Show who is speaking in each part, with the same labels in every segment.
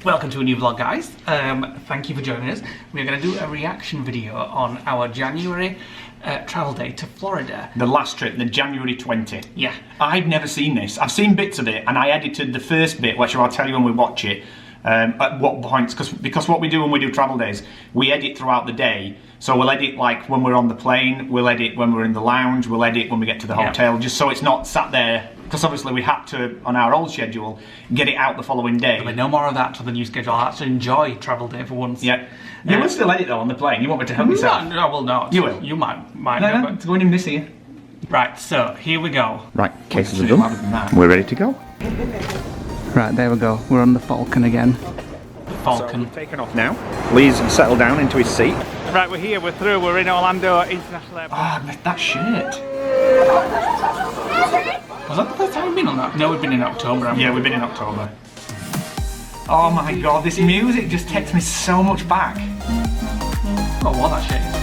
Speaker 1: Welcome to a new vlog, guys. Thank you for joining us. We're going to do a reaction video on our January travel day to Florida.
Speaker 2: The last trip, the January 20.
Speaker 1: Yeah.
Speaker 2: I've never seen this. I've seen bits of it and I edited the first bit, which I'll tell you when we watch it. At what points, because what we do when we do travel days, we edit throughout the day. So we'll edit like when we're on the plane, we'll edit when we're in the lounge, we'll edit when we get to the hotel, just so it's not sat there, because obviously we had to, on our old schedule, get it out the following day.
Speaker 1: There'll be no more of that to the new schedule. I'll actually enjoy travel day for once.
Speaker 2: Yeah. You will still edit though on the plane, you want me to help yourself?
Speaker 1: No, I will not.
Speaker 2: You will?
Speaker 1: You might
Speaker 2: No, it's going in this here.
Speaker 1: Right, so here we go.
Speaker 3: Right, cases are done. We're ready to go.
Speaker 1: Right, there we go. We're on the Falcon again. Falcon.
Speaker 3: So taken off now. Lee's settled down into his seat.
Speaker 1: Right, we're here, we're through, we're in Orlando International Airport.
Speaker 2: Ah, that shirt.
Speaker 1: Was that the first time we've been on that? No, we've been in October, haven't we?
Speaker 2: Yeah, we've been in October. Oh my god, this music just takes me so much back.
Speaker 1: Oh, what that shit is.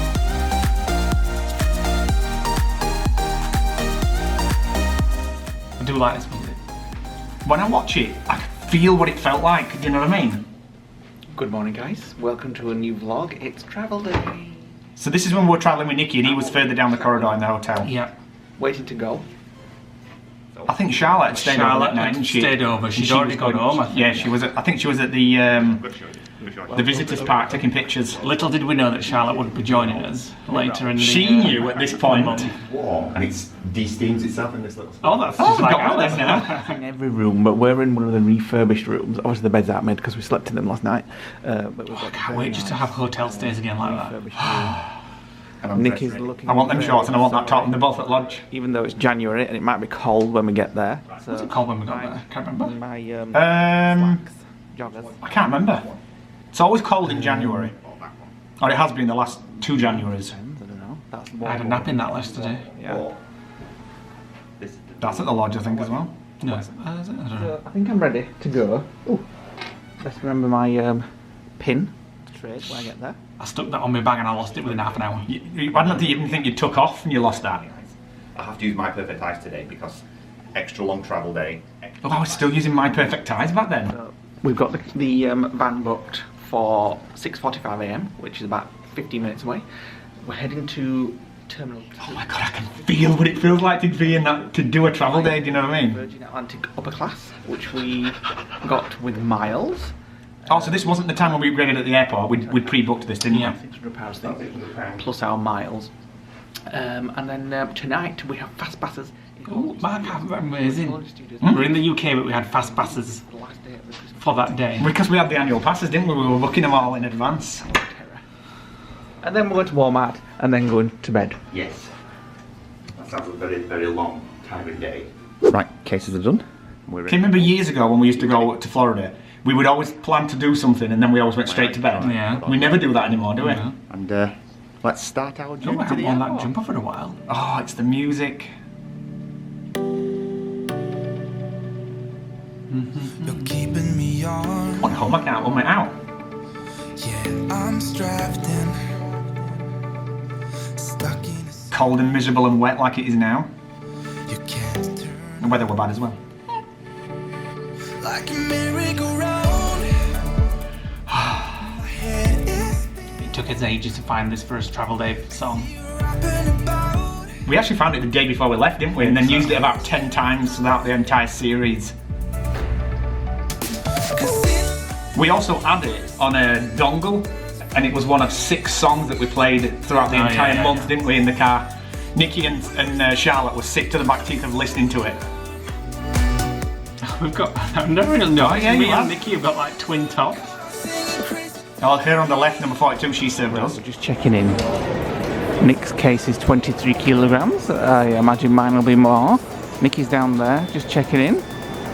Speaker 1: I do like this music.
Speaker 2: When I watch it, I feel what it felt like, do you know what I mean?
Speaker 4: Good morning, guys. Welcome to a new vlog. It's travel day.
Speaker 2: So this is when we were travelling with Nikki and he was further down the corridor in the hotel.
Speaker 1: Yeah.
Speaker 4: Waiting to go.
Speaker 2: I think Charlotte had stayed over that night, didn't she?
Speaker 1: Stayed over. She'd already gone home, I think.
Speaker 2: Yeah, she was. I think she was at the visitors park taking pictures.
Speaker 1: Little did we know that Charlotte would be joining us later in the
Speaker 2: She knew at this point.
Speaker 5: Warm, and it's de-steams itself in this little spot.
Speaker 1: Oh, that's
Speaker 2: Oh,
Speaker 1: just
Speaker 2: my
Speaker 1: like
Speaker 2: God,
Speaker 1: ours
Speaker 2: that's
Speaker 1: now.
Speaker 4: In every room, but we're in one of the refurbished rooms. Obviously, the beds aren't made because we slept in them last night. But we've got
Speaker 1: Can't wait just to have hotel stays again like that.
Speaker 4: refurbished room. Nick is looking.
Speaker 2: I want them shorts and I want that top, and they're both at lodge.
Speaker 4: Even though it's January and it might be cold when we get there. So
Speaker 1: Was it cold when we got there? Can't remember.
Speaker 4: my slacks, joggers.
Speaker 2: I can't remember. It's always cold in January. Or it has been the last 2 Januaries.
Speaker 4: I don't know. That's
Speaker 1: I had a nap in that list today.
Speaker 4: Yeah.
Speaker 2: That's at the lodge, I think, as well.
Speaker 1: No, is it? I don't know.
Speaker 4: So I think I'm ready to go. Oh, let's remember my pin to trade when I get there.
Speaker 1: I stuck that on my bag and I lost it within half an hour.
Speaker 2: I don't even think you took off and you lost that.
Speaker 5: I have to use my perfect eyes today because extra long travel day.
Speaker 2: Oh, I was still using my perfect ties back then.
Speaker 4: We've got the van booked for 6:45 AM, which is about 15 minutes away. We're heading to Terminal 2.
Speaker 2: Oh my god, I can feel what it feels like to be in that, to do a travel day, do you know what I mean?
Speaker 4: Virgin Atlantic upper class, which we got with miles.
Speaker 2: Oh, so this wasn't the time when we upgraded at the airport, we'd pre-booked this, didn't you?
Speaker 1: Yeah.
Speaker 4: £600 thing, plus our miles. And then tonight we have fast passes.
Speaker 1: Oh, Mark, amazing.
Speaker 4: Hmm?
Speaker 1: We're in the UK, but we had fast passes
Speaker 4: The last day of the Christmas
Speaker 1: for that day.
Speaker 2: Because we had the annual passes, didn't we? We were booking them all in advance.
Speaker 4: terror. And then we're going to Walmart and then going to bed.
Speaker 5: Yes. That sounds a very, very long tiring day.
Speaker 3: Right, cases are done. We're
Speaker 2: Can you
Speaker 3: ready.
Speaker 2: remember years ago when we used to go to Florida? We would always plan to do something and then we always went straight to bed.
Speaker 1: Yeah.
Speaker 2: We never do that anymore, do we?
Speaker 1: Yeah.
Speaker 3: And let's start our
Speaker 1: Oh,
Speaker 3: journey
Speaker 1: I
Speaker 3: to
Speaker 1: haven't
Speaker 3: the
Speaker 1: worn that
Speaker 3: airport.
Speaker 1: jumper for a while.
Speaker 2: Oh, it's the music.
Speaker 6: You're keeping me on.
Speaker 2: What home I can't run it out.
Speaker 6: Yeah, I'm strapped in. Stuck in a
Speaker 2: Cold and miserable and wet like it is now.
Speaker 6: you can't turn
Speaker 2: The weather were bad as well.
Speaker 6: like a merry-go-round. My head is
Speaker 1: It took us ages to find this first travel day song.
Speaker 6: rapping about.
Speaker 2: We actually found it the day before we left, didn't we? And then used it about 10 times throughout the entire series. We also had it on a dongle, and it was one of 6 songs that we played throughout the
Speaker 1: Oh,
Speaker 2: entire
Speaker 1: yeah,
Speaker 2: month,
Speaker 1: yeah.
Speaker 2: didn't we, in the car? Nikki and Charlotte were sick to the back teeth of listening to it.
Speaker 1: We've got, I've never really noticed,
Speaker 2: yeah, you
Speaker 1: me
Speaker 2: have.
Speaker 1: and Nikki have got like twin tops.
Speaker 2: Oh, her on the left, number 42, she served us.
Speaker 4: We're just checking in. Nick's case is 23 kilograms. I imagine mine will be more. Nikki's down there, just checking in.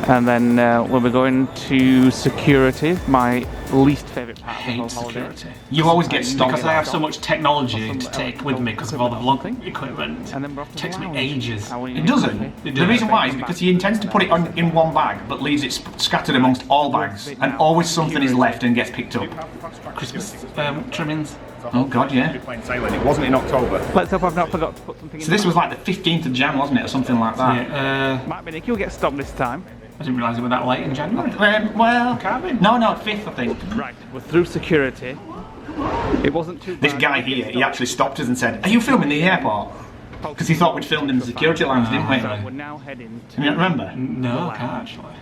Speaker 4: And then we'll be going to security, my least favourite part of the whole
Speaker 1: Hate
Speaker 4: holiday.
Speaker 1: security.
Speaker 2: You always get stopped.
Speaker 1: Because I have so much technology to take with me because of all the vlog equipment.
Speaker 4: And then we're off
Speaker 1: It
Speaker 4: to
Speaker 1: takes
Speaker 4: the
Speaker 1: me
Speaker 4: lounge.
Speaker 1: ages.
Speaker 2: It doesn't. The reason why is because he intends to put it on in one bag, but leaves it scattered amongst all bags, and always something is left and gets picked up.
Speaker 1: Christmas trimmings.
Speaker 2: Oh god, yeah.
Speaker 3: It wasn't in October.
Speaker 4: Let's hope I've not forgot to put something in.
Speaker 2: So this was like the 15th of Jan, wasn't it, or something like that?
Speaker 1: Yeah,
Speaker 4: Might be Nick, you'll get stopped this time.
Speaker 1: I didn't realise it was that late in January.
Speaker 2: Well, no, 5th, I think.
Speaker 4: Right, we're through security. It wasn't too bad.
Speaker 2: This guy here, he actually stopped us and said, "Are you filming the airport?" Because he thought we'd filmed in the security lounge, didn't we?
Speaker 4: So we're now heading to...
Speaker 2: You don't remember?
Speaker 1: No, I can't actually.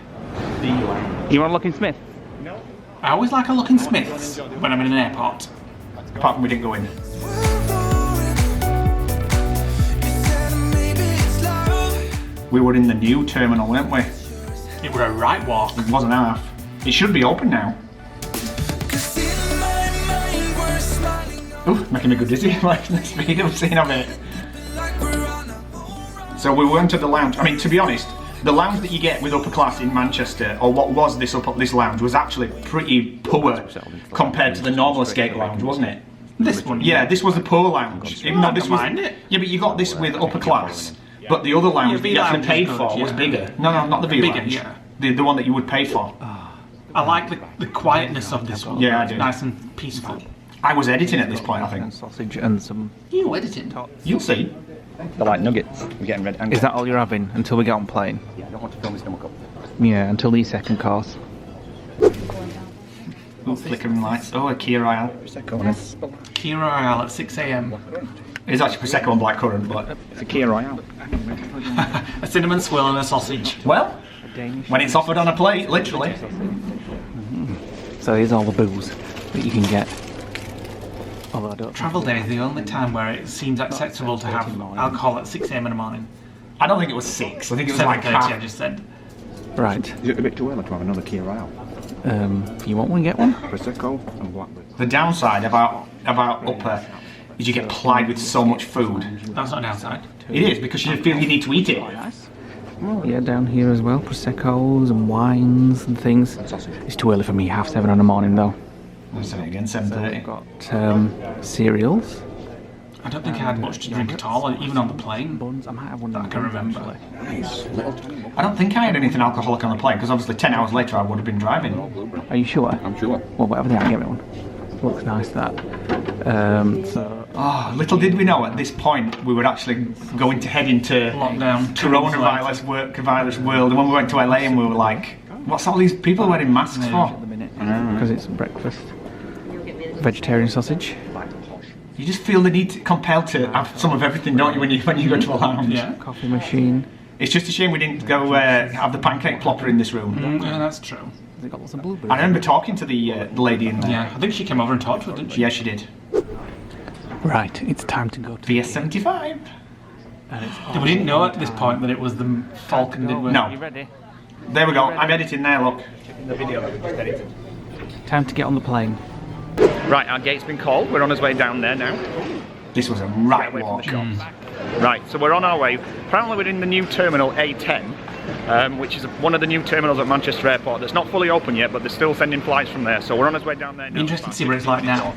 Speaker 4: You want to look in Smith?
Speaker 1: I always like a look in Smith's when I'm in an airport.
Speaker 2: Apart from we didn't go in. We were in the new terminal, weren't we?
Speaker 1: It were a right walk.
Speaker 2: It wasn't half. It should be open now. Ooh, making me go dizzy, like the speed of seeing of it. So we weren't at the lounge. I mean, to be honest, the lounge that you get with upper class in Manchester, or what was this lounge, was actually pretty poor compared to the normal escape lounge, wasn't it?
Speaker 1: This one?
Speaker 2: Yeah, this was the poor lounge. Even though this was,
Speaker 1: mind it.
Speaker 2: yeah, but you got this with upper class. But the other lounge that you actually
Speaker 1: V-lounge
Speaker 2: paid
Speaker 1: is
Speaker 2: for
Speaker 1: good,
Speaker 2: was
Speaker 1: yeah.
Speaker 2: bigger. No, not the V
Speaker 1: Bigger,
Speaker 2: lounge.
Speaker 1: yeah.
Speaker 2: The one that you would pay for.
Speaker 1: I like the quietness of this one.
Speaker 2: Yeah, I do.
Speaker 1: Nice and peaceful.
Speaker 2: I was editing at this point, I think.
Speaker 4: Sausage and some...
Speaker 1: You editing?
Speaker 2: You'll see.
Speaker 3: They're like nuggets. We're getting ready.
Speaker 4: Is that all you're having until we get on plane?
Speaker 3: Yeah, I don't want to film my stomach up.
Speaker 4: Yeah, until the second course.
Speaker 2: Ooh, flickering lights. Oh, a Kia Royale.
Speaker 1: Kia Royale at 6 a.m.
Speaker 2: It's actually Prosecco and blackcurrant, but
Speaker 3: It's a Kia Royale.
Speaker 1: A cinnamon swirl and a sausage.
Speaker 2: well, when it's offered on a plate, literally.
Speaker 4: So here's all the booze that you can get. Although I don't...
Speaker 1: Travel day is the only time where it seems acceptable to have alcohol at 6 a.m. in the morning.
Speaker 2: I don't think it was 6. I think it was like
Speaker 1: 7:30,
Speaker 2: half.
Speaker 1: I just said.
Speaker 4: Right.
Speaker 3: Is it a bit too early to have another Kia Royale?
Speaker 4: You want one, get one?
Speaker 3: Prosecco and blackberry.
Speaker 2: The downside about upper is you get plied with so much food.
Speaker 1: That's not a downside.
Speaker 2: It is, because you feel you need to eat it.
Speaker 4: Nice. Yeah, down here as well, Proseccos and wines and things. It's too early for me, 7:30 in the morning though.
Speaker 2: I'll say it again,
Speaker 4: We've
Speaker 2: 7:30.
Speaker 4: got cereals.
Speaker 1: I don't think I had much to drink at all, even on the plane.
Speaker 4: Buns. I might have one
Speaker 1: I
Speaker 4: of
Speaker 1: can
Speaker 4: them,
Speaker 1: remember.
Speaker 4: actually.
Speaker 2: I don't think I had anything alcoholic on the plane, because obviously 10 hours later I would have been driving.
Speaker 4: Are you sure?
Speaker 3: I'm sure.
Speaker 4: Well, whatever they are, get me one. Looks nice, that. So...
Speaker 2: Oh, little did we know at this point we were actually going to head into
Speaker 1: Lockdown.
Speaker 2: coronavirus world. And when we went to LA and we were like, what's all these people wearing masks for?
Speaker 4: at the minute, because it's breakfast. Vegetarian sausage.
Speaker 2: You just feel the need, compelled to have some of everything, don't you, when you go to a lounge?
Speaker 1: Yeah.
Speaker 4: Coffee machine.
Speaker 2: It's just a shame we didn't go have the pancake plopper in this room.
Speaker 1: Yeah, that's true.
Speaker 4: Has it got lots of blueberries?
Speaker 2: I remember talking to the lady in there.
Speaker 1: Yeah, I think she came over and talked to her, didn't she?
Speaker 2: Yeah, she did.
Speaker 4: Right, it's time to go to
Speaker 2: VS75.
Speaker 4: And it's
Speaker 1: We didn't know at this point that it was the Falcon, did we?
Speaker 2: No.
Speaker 4: You ready?
Speaker 2: There we go. I'm editing there, look.
Speaker 4: Time to get on the plane.
Speaker 3: Right, our gate's been called. We're on his way down there now.
Speaker 2: This was a right
Speaker 3: Away from
Speaker 2: walk.
Speaker 3: the shops. Right, so we're on our way. Apparently we're in the new terminal A10, which is one of the new terminals at Manchester Airport that's not fully open yet, but they're still sending flights from there. So we're on his way down there now.
Speaker 1: Interesting to see what it's like now.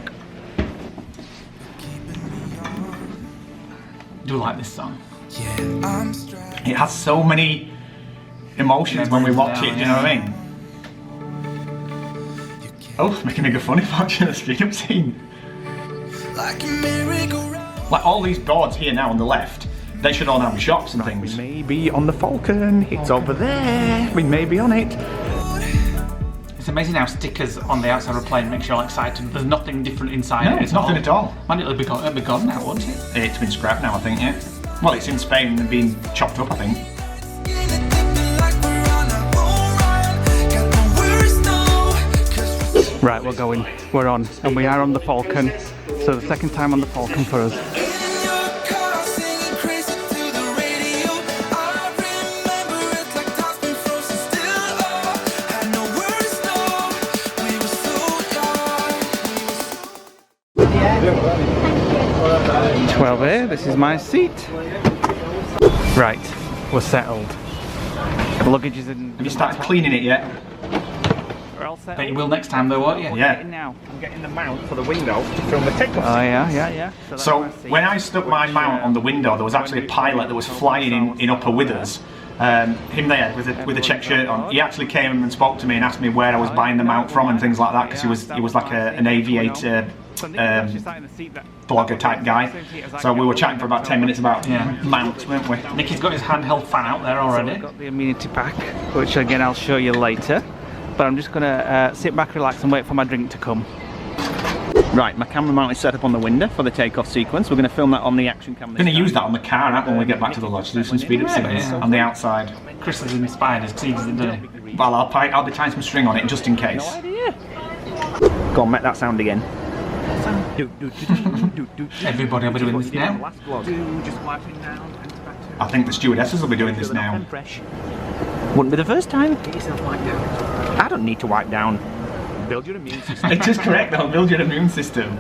Speaker 1: I do like this song.
Speaker 6: Yeah, I'm strapped.
Speaker 2: It has so many emotions when we watch it, do you know what I mean? Oh, it's making me go funny watching the speed-up scene.
Speaker 6: Like a merry-go-round.
Speaker 2: Like all these boards here now on the left, they should all now be shops and
Speaker 3: We
Speaker 2: things.
Speaker 3: may be on the Falcon. It's over there. We may be on it.
Speaker 1: It's amazing how stickers on the outside of a plane makes you all excited. There's nothing different inside
Speaker 2: No,
Speaker 1: it.
Speaker 2: it's nothing at all.
Speaker 1: Man, it'll be gone now, won't it?
Speaker 2: It's been scrapped now, I think, yeah. Well, it's in Spain and being chopped up, I think.
Speaker 6: Like we're on our own ride. Got no worries, no. 'Cause
Speaker 4: Right, we're going. We're on. And we are on the Falcon. So the second time on the Falcon for us.
Speaker 6: in your car, singing crazy to the radio. I remember it like time's been frozen still. Oh, had no worries, no. We were so young.
Speaker 4: 12A, this is my seat. Right, we're settled. The luggage is in.
Speaker 2: Have you started cleaning it yet?
Speaker 4: We're all settled.
Speaker 1: Bet you will next time though, won't you?
Speaker 2: Yeah.
Speaker 4: Now.
Speaker 3: I'm getting the mount for the window to film the takeoff.
Speaker 4: Oh yeah. that's
Speaker 2: So
Speaker 4: my seat.
Speaker 2: when I stuck my mount on the window, there was actually a pilot that was flying in upper with us. Him there with a check shirt on. He actually came and spoke to me and asked me where I was buying the mount from and things like that, because he was like an aviator.
Speaker 4: So Nick was actually sat in the seat that
Speaker 2: vlogger type guy. So we were chatting for about 10 minutes about mounts, weren't we?
Speaker 1: Nicky's got his handheld fan out there
Speaker 4: So
Speaker 1: already.
Speaker 4: we've got the amenity pack, which again I'll show you later. But I'm just gonna sit back, relax, and wait for my drink to come.
Speaker 3: Right, my camera mount is set up on the window for the takeoff sequence. We're going to film that on the action camera.
Speaker 2: We're going to use that on the car app when we get back to the lodge. Do some speed up scenes on the outside.
Speaker 1: Chris is inspired us because he doesn't do it.
Speaker 2: Well, I'll be tying some string on it just in case.
Speaker 3: Go on, make that sound again.
Speaker 1: Everybody will be doing this now.
Speaker 2: I think the stewardesses will be doing this now.
Speaker 3: Wouldn't be the first time. Get yourself wiped down. I don't need to wipe down. Build your immune system.
Speaker 2: It is correct, they'll build your immune system.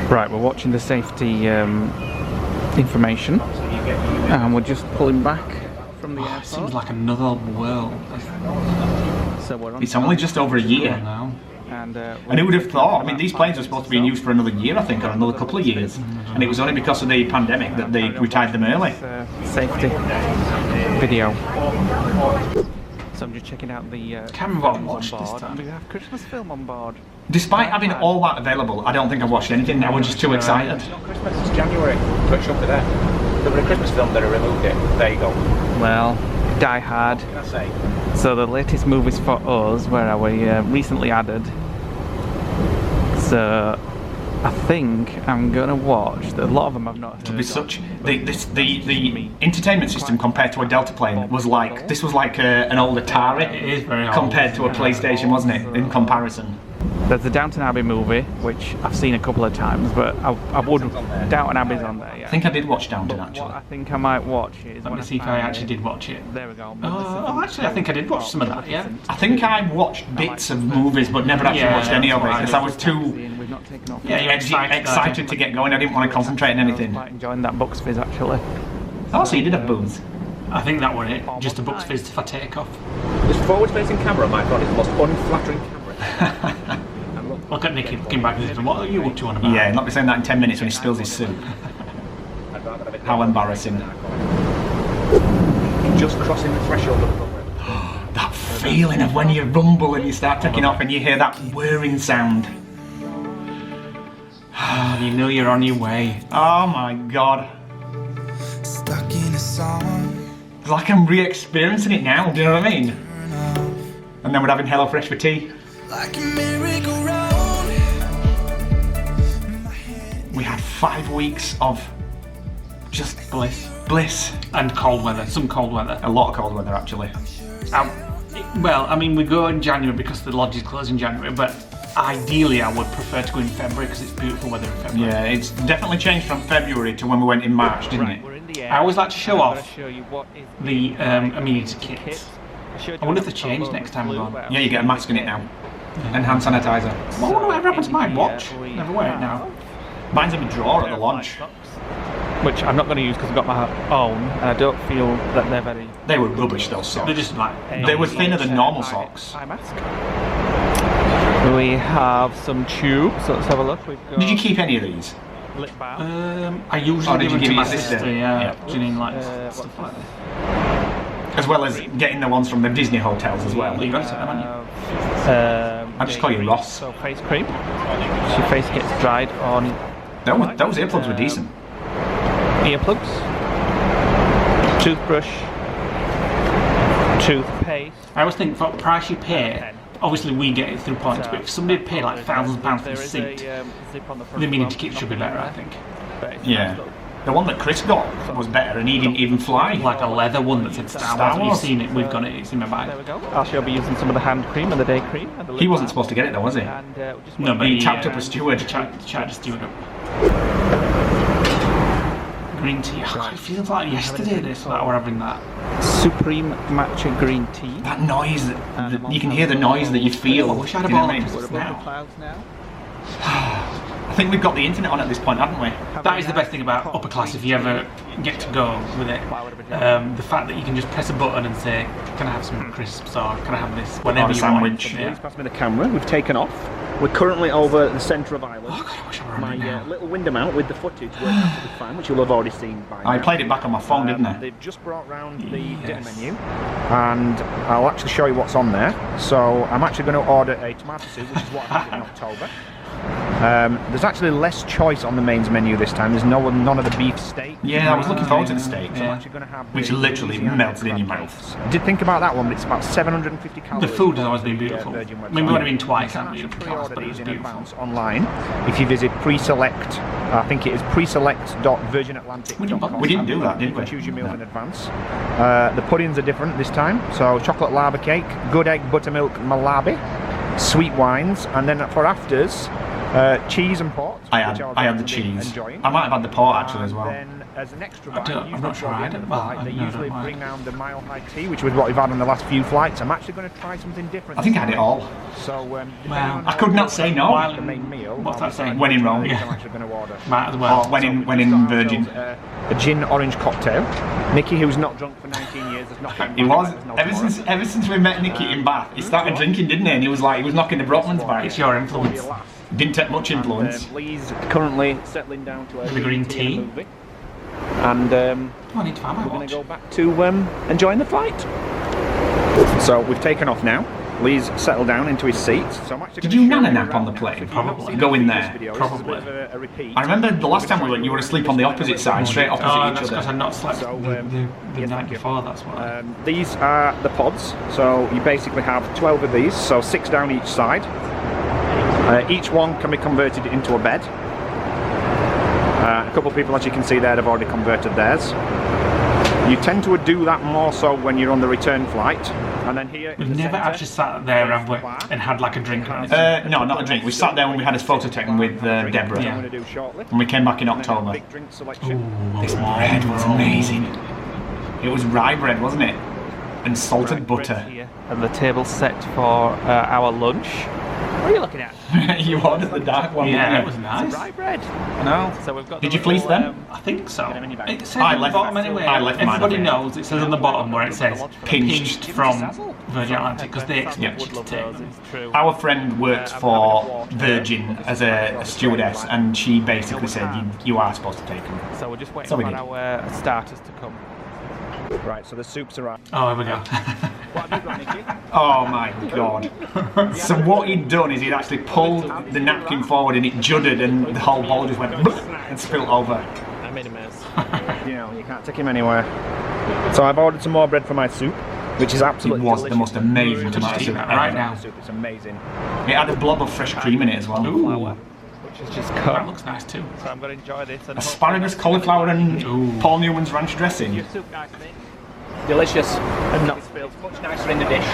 Speaker 4: Right, we're watching the safety information, and we're just pulling back from the
Speaker 1: It
Speaker 4: airport.
Speaker 1: seems like another world.
Speaker 4: So we're on
Speaker 2: It's only just over a year.
Speaker 1: now.
Speaker 4: and
Speaker 2: And who would have thought? I mean, these planes were supposed to be in use for another year, I think, or another couple of years. And it was only because of the pandemic that they retired them early.
Speaker 4: Safety video. So I'm just checking out the
Speaker 1: Can't remember what I
Speaker 4: films on
Speaker 1: watched this
Speaker 4: board.
Speaker 1: time.
Speaker 4: We have Christmas film on board.
Speaker 2: Despite having all that available, I don't think I've watched anything. I was just too excited.
Speaker 5: Christmas is January. Touch up to that. There were a Christmas film that I removed it. There you go.
Speaker 4: Well, Die Hard.
Speaker 5: What can I say?
Speaker 4: So the latest movies for us, where are we? Recently added. So I think I'm gonna watch. A lot of them I've not heard.
Speaker 2: To be such the entertainment system compared to a Delta plane was like this was like an old Atari
Speaker 1: It is very old.
Speaker 2: compared to a PlayStation, wasn't it? In comparison.
Speaker 4: There's the Downton Abbey movie, which I've seen a couple of times, but I would. Downton Abbey's on there, yeah.
Speaker 2: I think I did watch Downton
Speaker 4: What
Speaker 2: actually.
Speaker 4: I think I might watch is
Speaker 1: Let
Speaker 4: when
Speaker 1: me see if I actually did watch it.
Speaker 4: There we go.
Speaker 1: Oh, actually, I think I did watch some of that, yeah.
Speaker 2: I think I watched bits of movies, but never actually
Speaker 1: Yeah,
Speaker 2: watched any of it
Speaker 1: that's
Speaker 2: because I was too
Speaker 4: We've not taken off.
Speaker 1: Yeah, you're
Speaker 2: excited to get going. I didn't want to concentrate on
Speaker 4: I was
Speaker 2: anything.
Speaker 4: quite enjoying that Bucks Fizz actually.
Speaker 2: Oh, so you did have booze.
Speaker 1: I think that were it. Just a Bucks Fizz for takeoff.
Speaker 5: This forward-facing camera, my God, is the most unflattering camera.
Speaker 1: Look at Nicky looking back at him. What are you up to on about?
Speaker 2: Yeah, not be saying that in 10 minutes when he spills his soup.
Speaker 5: I'd rather have it
Speaker 2: How embarrassing.
Speaker 5: just crossing the threshold of the program.
Speaker 2: That feeling of when you rumble and you start taking off and you hear that whirring sound.
Speaker 1: And you know you're on your way.
Speaker 2: Oh my god.
Speaker 6: Stuck in a song.
Speaker 2: It's like I'm re-experiencing it now, do you know what I mean? And then we're having HelloFresh for tea.
Speaker 6: Like a merry-go-round. My head
Speaker 2: We had 5 weeks of just bliss.
Speaker 1: And cold weather, some cold weather.
Speaker 2: A lot of cold weather actually.
Speaker 1: Well, I mean, we go in January because the lodge is closed in January, but ideally I would prefer to go in February because it's beautiful weather in February.
Speaker 2: Yeah, it's definitely changed from February to when we went in March, didn't it?
Speaker 4: We're in the air.
Speaker 1: I always like to show
Speaker 4: I'm gonna
Speaker 1: off
Speaker 4: show you what is
Speaker 1: the amenity
Speaker 4: kit.
Speaker 1: kits.
Speaker 4: showed
Speaker 1: I
Speaker 4: you
Speaker 1: wonder
Speaker 4: on
Speaker 1: if they
Speaker 4: the
Speaker 1: changed
Speaker 4: top
Speaker 1: next time we're
Speaker 4: blue,
Speaker 1: on.
Speaker 4: but
Speaker 2: Yeah, you get a mask in it now. And hand sanitizer.
Speaker 1: Well, I wonder what happened to my
Speaker 4: in
Speaker 1: watch.
Speaker 4: here we
Speaker 1: Never wear it now.
Speaker 2: Mine's in a drawer at the lodge.
Speaker 4: Which I'm not going to use because I've got my own, and I don't feel that they're very.
Speaker 2: They were rubbish, those
Speaker 1: They're
Speaker 2: socks.
Speaker 1: just like...
Speaker 2: They were thinner than normal socks.
Speaker 4: Eye mask. We have some tubes, so let's have a look. We've got
Speaker 2: Did you keep any of these?
Speaker 4: lip balm.
Speaker 1: I usually
Speaker 2: Oh, did
Speaker 1: give
Speaker 2: you
Speaker 1: them to
Speaker 2: give
Speaker 1: my
Speaker 2: your sister?
Speaker 1: sister, yeah.
Speaker 2: Yeah.
Speaker 1: Janine likes
Speaker 4: what's
Speaker 1: stuff like
Speaker 4: this?
Speaker 1: that.
Speaker 2: As well as getting the ones from the Disney hotels as well.
Speaker 1: You got to take them, haven't you?
Speaker 2: I just call you Ross.
Speaker 4: So face cream. So your face gets dried on
Speaker 2: Those earplugs were decent.
Speaker 4: earplugs, toothbrush, toothpaste.
Speaker 1: I always think for the price you pay, obviously we get it through points, but if somebody paid like £1,000 for
Speaker 4: There
Speaker 1: the
Speaker 4: is
Speaker 1: seat,
Speaker 4: a zip on the front
Speaker 1: the amenity
Speaker 4: as well.
Speaker 1: kit should be better, I think.
Speaker 4: But it's
Speaker 2: Yeah.
Speaker 4: nice, look.
Speaker 2: The one that Chris got was better and he didn't even fly.
Speaker 1: Like a leather one that said Star
Speaker 2: Star
Speaker 1: Wars. You've
Speaker 2: Wars.
Speaker 1: seen it, we've got it, it's in my bag.
Speaker 4: There we go. I'll be using some of the hand cream and the day cream. And the lip
Speaker 2: He wasn't
Speaker 4: balm.
Speaker 2: supposed to get it though, was he?
Speaker 4: And just
Speaker 1: No, but
Speaker 2: He tapped up a steward.
Speaker 1: Chatted a steward up. Green tea. Oh, it feels like yesterday this, that we're having that.
Speaker 4: Supreme matcha green tea.
Speaker 2: That noise, you can hear the noise that you feel.
Speaker 1: I wish I had a
Speaker 2: Do you know
Speaker 1: ball
Speaker 2: what I
Speaker 1: of
Speaker 2: mean?
Speaker 1: Christmas
Speaker 4: We're above
Speaker 1: now.
Speaker 4: the clouds now.
Speaker 2: I think we've got the internet on at this point, haven't we?
Speaker 1: That is the best thing about upper class if you ever get to go with it. The fact that you can just press a button and say, can I have some crisps or can I have this? Whenever
Speaker 2: Or a
Speaker 1: you
Speaker 2: sandwich.
Speaker 1: want. Yeah.
Speaker 3: Please pass me the camera. We've taken off. We're currently over the centre of Ireland.
Speaker 1: Oh God, I wish I were on
Speaker 3: My
Speaker 1: it now.
Speaker 3: little window mount with the footage worked absolutely fine, which you'll have already seen by now.
Speaker 2: I played it back on my phone, didn't I?
Speaker 3: They've just brought round the dinner
Speaker 1: Yes.
Speaker 3: menu, and I'll actually show you what's on there. So I'm actually going to order a tomato soup, which is what I did in October. There's actually less choice on the mains menu this time. There's none of the beef steak.
Speaker 2: Yeah, I was looking forward to the steak,
Speaker 3: So I'm actually going to have
Speaker 2: which
Speaker 3: the
Speaker 2: literally
Speaker 3: Louisiana
Speaker 2: melted in your
Speaker 3: crab
Speaker 2: mouth.
Speaker 3: cakes. I did think about that one, but it's about 750 calories.
Speaker 1: The food has always
Speaker 3: on
Speaker 1: been
Speaker 3: the,
Speaker 1: beautiful.
Speaker 3: Virgin
Speaker 1: I mean, we've
Speaker 3: website.
Speaker 1: only been twice,
Speaker 3: You can
Speaker 1: haven't we,
Speaker 3: actually
Speaker 1: in class,
Speaker 3: pre-order
Speaker 1: but it
Speaker 3: these
Speaker 1: was
Speaker 3: in
Speaker 1: beautiful.
Speaker 3: advance online if you visit pre-select. I think it is preselect.virginatlantic.com.
Speaker 2: We didn't do that, did
Speaker 3: You can
Speaker 2: we?
Speaker 3: choose your meals in advance. The puddings are different this time. So chocolate lava cake, good egg buttermilk malabi, sweet wines, and then for afters, cheese and port.
Speaker 2: I
Speaker 3: which was
Speaker 2: had the
Speaker 3: really
Speaker 2: cheese.
Speaker 3: enjoying.
Speaker 2: I might have had the port actually as well.
Speaker 3: And then as an extra
Speaker 1: I
Speaker 3: bite,
Speaker 1: don't- I'm
Speaker 3: usually
Speaker 1: not sure
Speaker 3: towards
Speaker 1: I
Speaker 3: the end
Speaker 1: did-
Speaker 3: of the
Speaker 1: well,
Speaker 3: flight,
Speaker 1: I
Speaker 3: they
Speaker 1: don't
Speaker 3: usually
Speaker 1: mind.
Speaker 3: bring round the mile high tea, which was what we've had on the last few flights. I'm actually going to try something different.
Speaker 2: I think I had it all.
Speaker 3: So, depending
Speaker 1: Well,
Speaker 3: on
Speaker 2: I
Speaker 3: how
Speaker 2: could not
Speaker 3: goes
Speaker 2: say
Speaker 3: on
Speaker 2: no.
Speaker 3: the main meal.
Speaker 1: What's
Speaker 3: I'll
Speaker 1: that
Speaker 3: decide
Speaker 1: saying?
Speaker 2: When in
Speaker 3: which one
Speaker 2: Rome.
Speaker 3: of these
Speaker 1: Yeah.
Speaker 3: I'm actually going to order.
Speaker 1: Might as well.
Speaker 2: Or when in
Speaker 3: We've got
Speaker 2: Virgin.
Speaker 3: ourselves, a gin orange cocktail. Nicky, who's not drunk for 19 years, has not been
Speaker 2: He was
Speaker 3: there's no
Speaker 2: ever
Speaker 3: tomorrow.
Speaker 2: since we met Nicky in Bath. He started drinking, didn't he? And he was knocking the Brockmans back.
Speaker 1: It's your influence.
Speaker 2: Didn't take much influence.
Speaker 3: Lee's currently settling down to
Speaker 1: The green tea.
Speaker 3: movie. And
Speaker 1: Oh, I need to find my
Speaker 3: we're going
Speaker 1: watch.
Speaker 3: to go back to enjoying the flight. So we've taken off now. Lee's settled down into his seat. So I'm actually
Speaker 2: Did
Speaker 3: gonna
Speaker 2: you
Speaker 3: show
Speaker 2: nana
Speaker 3: you
Speaker 2: nap
Speaker 3: around
Speaker 2: on the
Speaker 3: now.
Speaker 2: plane?
Speaker 3: So if you've not
Speaker 2: Probably.
Speaker 3: seen
Speaker 2: Go
Speaker 3: the
Speaker 2: in
Speaker 3: previous
Speaker 2: there.
Speaker 3: video, this is a bit
Speaker 1: Probably.
Speaker 3: of a repeat.
Speaker 2: I remember the last time we went, you were asleep on the opposite side, straight opposite
Speaker 1: Oh,
Speaker 2: each
Speaker 1: that's because
Speaker 2: other.
Speaker 1: I'd not slept
Speaker 3: So,
Speaker 1: the
Speaker 3: yes,
Speaker 1: night
Speaker 3: thank you.
Speaker 1: before, that's why.
Speaker 3: These are the pods. So you basically have 12 of these, so 6 down each side. Each one can be converted into a bed. A couple of people, as you can see there, have already converted theirs. You tend to do that more so when you're on the return flight. And then here in
Speaker 1: We've
Speaker 3: the
Speaker 1: never
Speaker 3: centre,
Speaker 1: actually sat there, have we, and had like a drink or anything.
Speaker 2: No, not a drink. We sat there when we had a photo taken with Deborah.
Speaker 1: Yeah.
Speaker 3: I'm going to do shortly.
Speaker 2: When we came back in
Speaker 3: And then a
Speaker 2: October.
Speaker 3: big drink selection.
Speaker 2: This bread was amazing. It was rye bread, wasn't it? And salted butter.
Speaker 4: Here, and the table set for our lunch. What are you looking at?
Speaker 2: You ordered the dark one.
Speaker 1: Yeah, it
Speaker 2: wasn't
Speaker 1: was nice.
Speaker 4: Rye bread.
Speaker 1: No,
Speaker 4: So we've got.
Speaker 2: Did
Speaker 4: the
Speaker 2: you fleece
Speaker 4: little,
Speaker 2: them?
Speaker 1: I think so.
Speaker 4: in a minivan.
Speaker 1: It says
Speaker 2: I
Speaker 1: on the
Speaker 2: left-
Speaker 1: bottom anyway.
Speaker 2: I left mine
Speaker 1: Everybody
Speaker 2: on
Speaker 1: knows it says on the bottom where it says
Speaker 2: Pinched.
Speaker 1: from Virgin Atlantic because they expect you to take them.
Speaker 4: It's true.
Speaker 2: Our friend works for Virgin as a stewardess, and she basically said you are supposed to take them.
Speaker 4: So we're just waiting
Speaker 2: So we
Speaker 4: for
Speaker 2: did.
Speaker 4: our starters to come.
Speaker 3: Right, so the soup's arrived.
Speaker 1: Oh, here we go.
Speaker 3: What have you got, Nicky?
Speaker 2: Oh my god. So what he'd done is he'd actually pulled the napkin forward and it judded and the whole bowl just went and spilt over.
Speaker 4: I made a mess.
Speaker 3: You know, you can't take him anywhere. So I've ordered some more bread for my soup, which is absolutely
Speaker 2: It was the
Speaker 3: delicious.
Speaker 2: most amazing
Speaker 3: Really
Speaker 2: tomato
Speaker 3: delicious.
Speaker 2: soup
Speaker 1: that right now.
Speaker 3: Soup, it's amazing.
Speaker 2: It had a blob of fresh cream in it as well.
Speaker 1: Ooh,
Speaker 4: Which is just
Speaker 1: that
Speaker 4: cut.
Speaker 1: looks nice too.
Speaker 4: So I'm going to enjoy this. And
Speaker 2: Asparagus, cauliflower and
Speaker 1: Ooh.
Speaker 2: Paul Newman's ranch dressing.
Speaker 4: Your soup, nice, mate. Delicious and not spilled. Much nicer in the dish.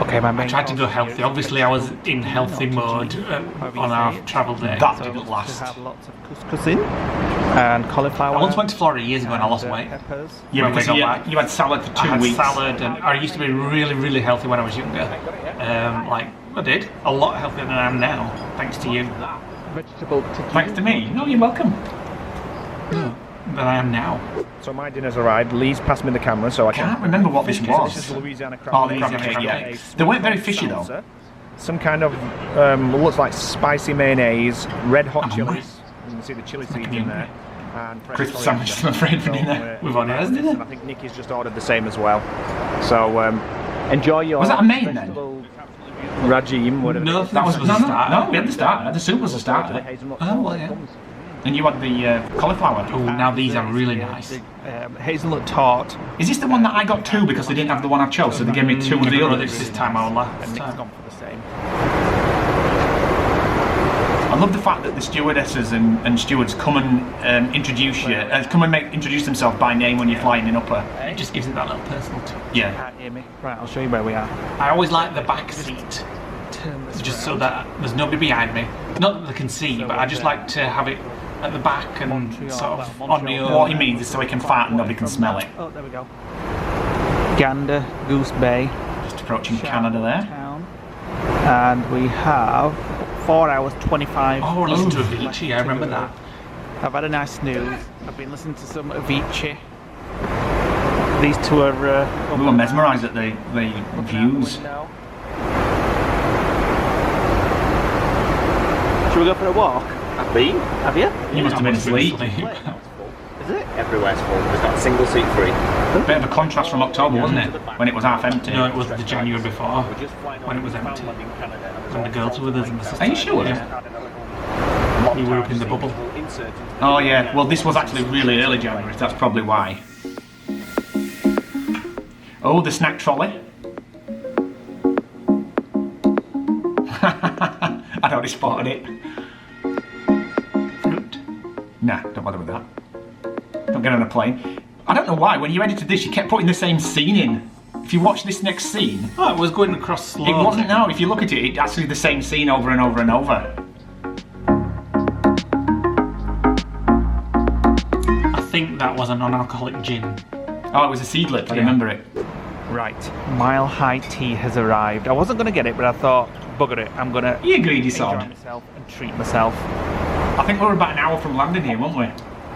Speaker 4: Okay, my
Speaker 1: I
Speaker 4: main
Speaker 1: tried to go
Speaker 4: course
Speaker 1: healthy.
Speaker 4: here is
Speaker 1: Obviously, I was in healthy mode on our travel day.
Speaker 2: That
Speaker 4: So
Speaker 2: didn't
Speaker 4: to
Speaker 2: last.
Speaker 4: have lots of couscous in and cauliflower.
Speaker 1: I once went to Florida years ago and I lost weight.
Speaker 4: Peppers.
Speaker 2: Yeah,
Speaker 1: When we
Speaker 2: because
Speaker 1: got back.
Speaker 2: you had salad for
Speaker 1: I
Speaker 2: 2
Speaker 1: had
Speaker 2: weeks.
Speaker 1: salad, and I used to be really, really healthy when I was younger. Like I did, a lot healthier than I am now, thanks to you.
Speaker 4: Vegetable tikka.
Speaker 2: Thanks to me. No, you're welcome.
Speaker 1: Than I am now.
Speaker 3: So my dinner's arrived. Lee's passed me the camera, so I
Speaker 2: I can't remember what this
Speaker 3: This
Speaker 2: was.
Speaker 3: is Louisiana crab.
Speaker 2: Oh, the
Speaker 3: cake.
Speaker 2: crab cake, yeah. They weren't very fishy though.
Speaker 3: Salsa, some kind of looks like spicy mayonnaise, red hot chilies. You can see the chili seeds in there. And fresh
Speaker 2: Crisp
Speaker 3: coriander.
Speaker 2: sandwich, I'm afraid, for dinner.
Speaker 1: We've already had dinner.
Speaker 3: And I think Nicky's just ordered the same as well. So enjoy your.
Speaker 2: Was that a main then?
Speaker 3: vegetable Rajim, whatever.
Speaker 1: No,
Speaker 3: it is.
Speaker 2: That was
Speaker 1: no,
Speaker 2: no, no. We had the starter. The soup was the
Speaker 3: The
Speaker 2: starter,
Speaker 3: hazelnut
Speaker 1: Oh, well, yeah.
Speaker 3: plums.
Speaker 2: and you had the cauliflower.
Speaker 1: Oh, now these are really nice.
Speaker 4: Hazelnut tart.
Speaker 2: Is this the one that I got 2 because they didn't have the one I chose, so they gave me 2 of the others?
Speaker 1: This time our
Speaker 4: And
Speaker 1: last
Speaker 4: Nick's
Speaker 1: time.
Speaker 4: gone for the same.
Speaker 2: I love the fact that the stewardesses and stewards come and introduce you, introduce themselves by name when you're flying in upper.
Speaker 1: It just gives it that little personal touch.
Speaker 2: Yeah.
Speaker 4: Can't hear me. Right, I'll show you where we are.
Speaker 1: I always like the back seat,
Speaker 4: Turn this
Speaker 1: just so
Speaker 4: round.
Speaker 1: that there's nobody behind me. Not that they can see, but I just like to have it at the back and
Speaker 4: Montreal,
Speaker 1: sort of
Speaker 4: well,
Speaker 1: on the
Speaker 4: Montreal.
Speaker 2: What he means is so he can fart and nobody can smell it.
Speaker 4: Oh, there we go. Gander, Goose Bay,
Speaker 2: Just approaching Canada there.
Speaker 4: Town. And we have 4 hours 25.
Speaker 1: Oh, listen to
Speaker 4: left
Speaker 1: Avicii, I remember
Speaker 4: go.
Speaker 1: that.
Speaker 4: I've had a nice snooze. I've been listening to some Avicii. These two are.
Speaker 2: We were mesmerised at the views.
Speaker 4: Should we go for a walk? I've been. Have you?
Speaker 2: You must have been asleep.
Speaker 4: Is it?
Speaker 3: everywhere's full. There's not a single seat free.
Speaker 2: Bit of a contrast from October, wasn't it? When it was half empty.
Speaker 1: No, it was the January before, when it was empty. When the girls were with us and the sisters.
Speaker 2: Are you sure?
Speaker 1: Yeah. We were up in the bubble.
Speaker 2: Oh yeah, well this was actually really early January, that's probably why. Oh, the snack trolley. I'd already spotted it.
Speaker 1: Fruit.
Speaker 2: Nah, don't bother with that. Don't get on a plane. I don't know why, when you edited this you kept putting the same scene in. If you watch this next scene...
Speaker 1: Oh, it was going across slow.
Speaker 2: It wasn't, no, if you look at it, it's actually the same scene over and over and over.
Speaker 1: I think that was a non-alcoholic gin.
Speaker 2: Oh, it was a seedlip, I remember it.
Speaker 4: Right, Mile High Tea has arrived. I wasn't going to get it, but I thought, bugger it, I'm going to
Speaker 2: You greedy
Speaker 4: enjoy
Speaker 2: sod.
Speaker 4: myself and treat myself.
Speaker 2: I think we were about an hour from landing here, weren't we?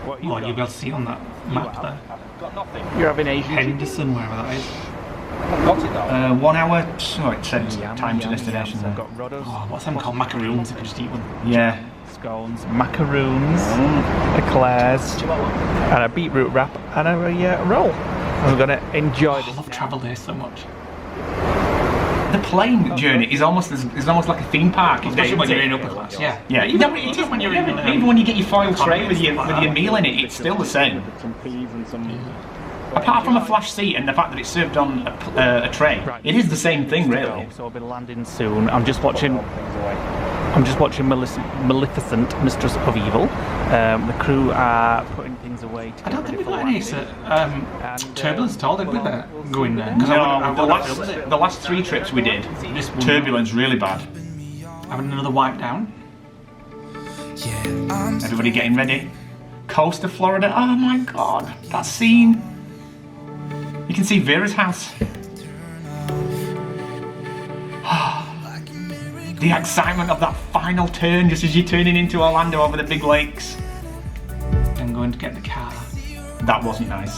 Speaker 4: What
Speaker 1: Oh, you'll be able to see it on that map there.
Speaker 3: Got nothing.
Speaker 4: You're having Asian
Speaker 1: Henderson, wherever that is.
Speaker 3: Got it though.
Speaker 2: 1 hour, oh it said
Speaker 4: Yum,
Speaker 2: time to
Speaker 4: yum,
Speaker 2: destination
Speaker 4: yum.
Speaker 2: there.
Speaker 4: I've got Rodos,
Speaker 1: Oh, what's them called? Macaroons, if you just eat one.
Speaker 2: Yeah.
Speaker 4: scones, macaroons, eclairs, and a beetroot wrap, and a roll. I'm going to enjoy
Speaker 1: I
Speaker 4: this.
Speaker 1: love travel days so much.
Speaker 2: The plane journey is almost like a theme park.
Speaker 1: Especially when
Speaker 2: isn't
Speaker 1: you're
Speaker 2: it?
Speaker 1: in upper class, yeah.
Speaker 2: Yeah,
Speaker 1: Even when you're in
Speaker 2: even when you get your foil tray with your
Speaker 1: economy,
Speaker 2: meal in it, it's still the same.
Speaker 3: Some peas and some.
Speaker 2: Apart from a flash seat and the fact that it's served on a tray, it is the same thing, really.
Speaker 4: So I'll be landing soon. I'm just watching Maleficent, Mistress of Evil. The crew are putting things away. To
Speaker 1: I don't
Speaker 4: get
Speaker 1: think we
Speaker 4: ready
Speaker 1: got
Speaker 4: for
Speaker 1: any
Speaker 4: landing.
Speaker 1: turbulence at all, did we, there? Going there? 'Cause
Speaker 2: No, the
Speaker 1: I would
Speaker 2: last 3 trips we did,
Speaker 1: this one,
Speaker 2: turbulence really bad.
Speaker 1: having another wipe down.
Speaker 2: Everybody getting ready. Coast of Florida. Oh my god, that scene. You can see Vera's house. The excitement of that final turn just as you're turning into Orlando over the big lakes.
Speaker 1: And going to get the car.
Speaker 2: That wasn't nice,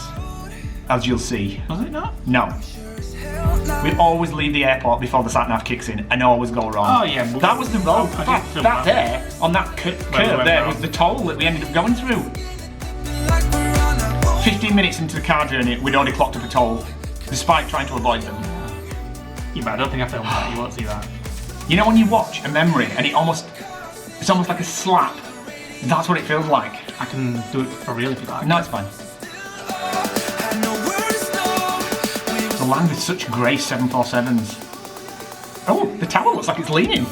Speaker 2: as you'll see.
Speaker 1: Was it not?
Speaker 2: No. We always leave the airport before the sat-nav kicks in and always go wrong.
Speaker 1: Oh, yeah.
Speaker 2: That was the road.
Speaker 1: I did
Speaker 2: That,
Speaker 1: feel
Speaker 2: that
Speaker 1: that.
Speaker 2: there, on that curve
Speaker 1: we went
Speaker 2: there,
Speaker 1: wrong.
Speaker 2: was the toll that we ended up going through. 15 minutes into the car journey, we'd already clocked up a toll, despite trying to avoid them.
Speaker 1: Yeah, but I don't think I filmed that. You won't see that.
Speaker 2: You know when you watch a memory and it's almost like a slap? That's what it feels like.
Speaker 1: I can do it for real if you like.
Speaker 2: No, it's fine. The land with such grace 747s. Oh, the tower looks like it's leaning.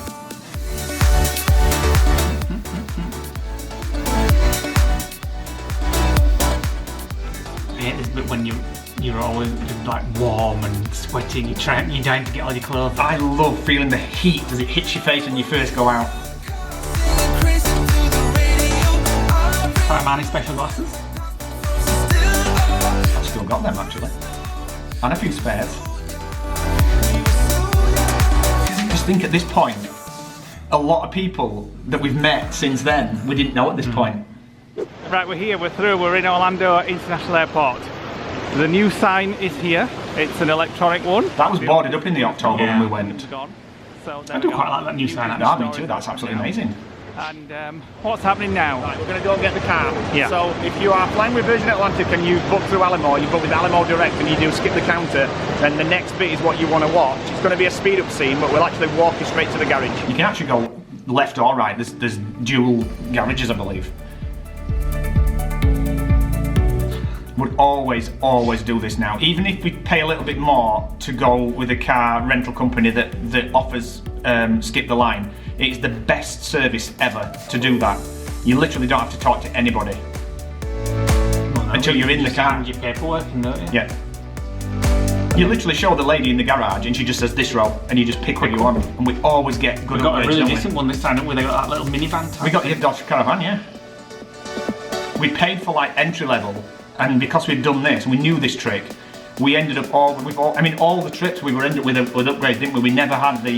Speaker 1: I hate this bit when you're always like warm and sweating. You're dying to get all your clothes.
Speaker 2: I love feeling the heat as it hits your face when you first go out.
Speaker 1: Armani special glasses.
Speaker 2: I've still got them actually. And a few spares. Just think at this point, a lot of people that we've met since then, we didn't know at this point.
Speaker 4: Right, we're here, we're through, we're in Orlando International Airport. The new sign is here. It's an electronic one.
Speaker 2: That was boarded up in the October when we went.
Speaker 4: Gone. So
Speaker 1: I do quite like that new sign
Speaker 2: Yeah,
Speaker 1: actually.
Speaker 2: me too, that's absolutely amazing.
Speaker 4: And what's happening now?
Speaker 3: Right, we're going to go and get the car.
Speaker 4: Yeah.
Speaker 3: So if you are flying with Virgin Atlantic and you book through Alamo, you book with Alamo Direct and you do skip the counter, then the next bit is what you want to watch. It's going to be a speed up scene, but we'll actually walk you straight to the garage.
Speaker 2: You can actually go left or right, there's dual garages I believe. Would always do this now. Even if we pay a little bit more to go with a car rental company that offers skip the line, it's the best service ever to do that. You literally don't have to talk to anybody. Until you're in the car.
Speaker 1: Send your paperwork and don't you?
Speaker 2: Yeah. You literally show the lady in the garage and she just says this row and you just pick what you want. And we always get good
Speaker 1: We got a
Speaker 2: upgrades,
Speaker 1: really
Speaker 2: don't we?
Speaker 1: decent one this time, didn't we? They got that little minivan type.
Speaker 2: We got the Dodge Caravan, yeah. We paid for like entry level, and because we'd done this, we knew this trick. We ended up all the trips we were ended up with upgrades, didn't we? We never had the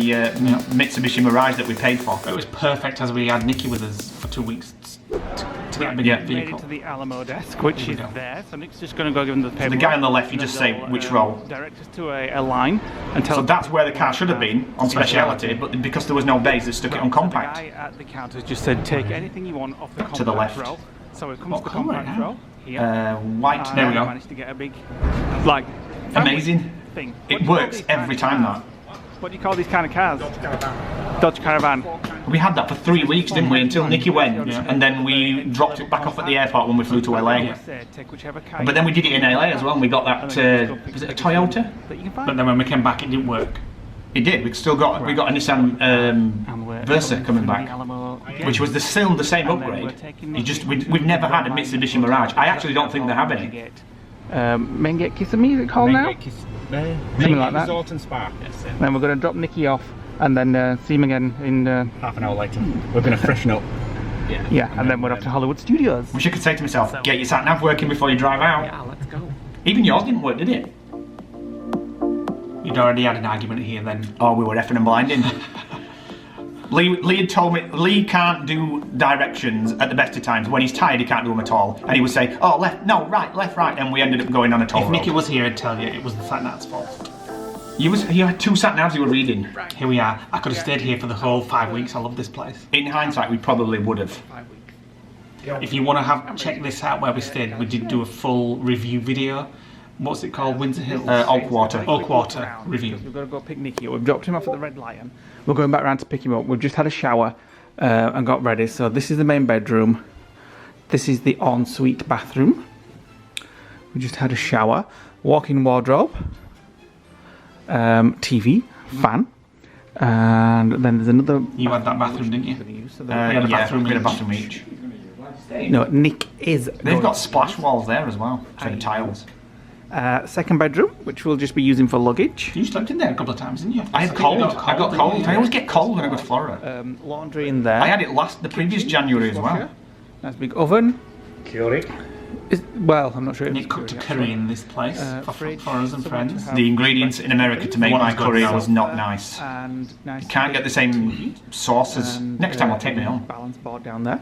Speaker 2: Mitsubishi Mirage that we paid for.
Speaker 1: It was perfect as we had Nikki with us for 2 weeks to get a big
Speaker 2: Yeah.
Speaker 4: Made
Speaker 1: vehicle.
Speaker 4: it to the Alamo desk, which
Speaker 1: Here we
Speaker 4: is
Speaker 1: go.
Speaker 4: there. So Nick's just going to go give them the paperwork.
Speaker 2: the guy on the left, you
Speaker 4: And
Speaker 2: just
Speaker 4: then
Speaker 2: say
Speaker 4: they'll,
Speaker 2: which row.
Speaker 4: Direct us to a line and tell
Speaker 2: So
Speaker 4: us
Speaker 2: that's where the car should have been on speciality, but because there was no bays, they stuck it on
Speaker 4: The
Speaker 2: compact.
Speaker 4: guy at the counter just said, take anything you want off the compact
Speaker 2: To the left.
Speaker 4: row. So it comes
Speaker 1: What
Speaker 4: to the
Speaker 1: colour
Speaker 4: compact
Speaker 1: now?
Speaker 4: row.
Speaker 2: white.
Speaker 1: There we go.
Speaker 4: Managed to get a big, like,
Speaker 2: Amazing.
Speaker 4: thing. What
Speaker 2: It
Speaker 4: do you call
Speaker 2: works
Speaker 4: these kind
Speaker 2: every
Speaker 4: of
Speaker 2: time.
Speaker 4: cars?
Speaker 2: That
Speaker 4: What do you call these kind of cars? Dodge Caravan.
Speaker 2: we had that for 3 weeks, didn't we? Until Nikki went, and then we dropped it back off at the airport when we flew to LA.
Speaker 4: Take whichever kind.
Speaker 2: But then we did it in LA as well. And we got that. Was it a Toyota?
Speaker 4: that you can find.
Speaker 1: But then when we came back, it didn't work.
Speaker 2: It did. We still got a Nissan Versa coming back, which was still the same upgrade. We've never had a Mitsubishi Mirage. I actually don't think they have any.
Speaker 4: Main Gate Kissimmee, is it called now? Something like that.
Speaker 3: Resort and Spa.
Speaker 4: Then we're going to drop Nikki off and then see him again in.
Speaker 3: Half an hour later. We're going to freshen up.
Speaker 4: Yeah, and then we're off to Hollywood Studios.
Speaker 2: Wish I could say to myself, get your sat nav working before you drive out.
Speaker 4: Yeah, let's go.
Speaker 2: Even yours didn't work, did it?
Speaker 1: You'd already had an argument here then.
Speaker 2: Oh, we were effing and blinding. Lee had told me Lee can't do directions at the best of times. When he's tired, he can't do them at all. And he would say, "Oh, left, no, right, left, right," and we ended up going on a toll
Speaker 1: If
Speaker 2: road.
Speaker 1: Nikki was here, I'd tell you it was the sat nav's fault.
Speaker 2: You had 2 sat navs you were reading.
Speaker 1: Here we are. I could have stayed here for the whole 5 weeks. I love this place.
Speaker 2: In hindsight, we probably would have.
Speaker 1: If you want to check this out where we stayed, we did do a full review video. What's it called? Windsor Hills?
Speaker 2: Oakwater.
Speaker 1: Oakwater review.
Speaker 4: We've got to go pick Nikki up. We've dropped him off at the Red Lion. We're going back around to pick him up. We've just had a shower and got ready. So this is the main bedroom. This is the ensuite bathroom. We just had a shower. Walk-in wardrobe. TV. Fan. And then there's another...
Speaker 1: You had that bathroom, didn't you?
Speaker 4: So
Speaker 1: had a bathroom
Speaker 2: we had a
Speaker 1: each.
Speaker 2: bathroom each.
Speaker 4: no, Nick is...
Speaker 2: They've got splash walls there as well, for the tiles.
Speaker 4: second bedroom, which we'll just be using for luggage.
Speaker 1: You slept in there a couple of times, didn't you?
Speaker 2: I had cold. I got cold. I always get cold when I go to Florida.
Speaker 4: Laundry in there.
Speaker 2: I had it the previous January as well.
Speaker 4: Nice big oven.
Speaker 3: Curry.
Speaker 4: Well, I'm not sure.
Speaker 1: Nick cooked a curry in this place for us and friends.
Speaker 2: The ingredients in America to make
Speaker 1: What
Speaker 2: my
Speaker 1: was good
Speaker 2: curry
Speaker 1: now?
Speaker 2: was not nice.
Speaker 4: And nice.
Speaker 2: Can't get the same sauce as...
Speaker 4: and,
Speaker 2: Next time I'll take my own.
Speaker 4: balance board down there.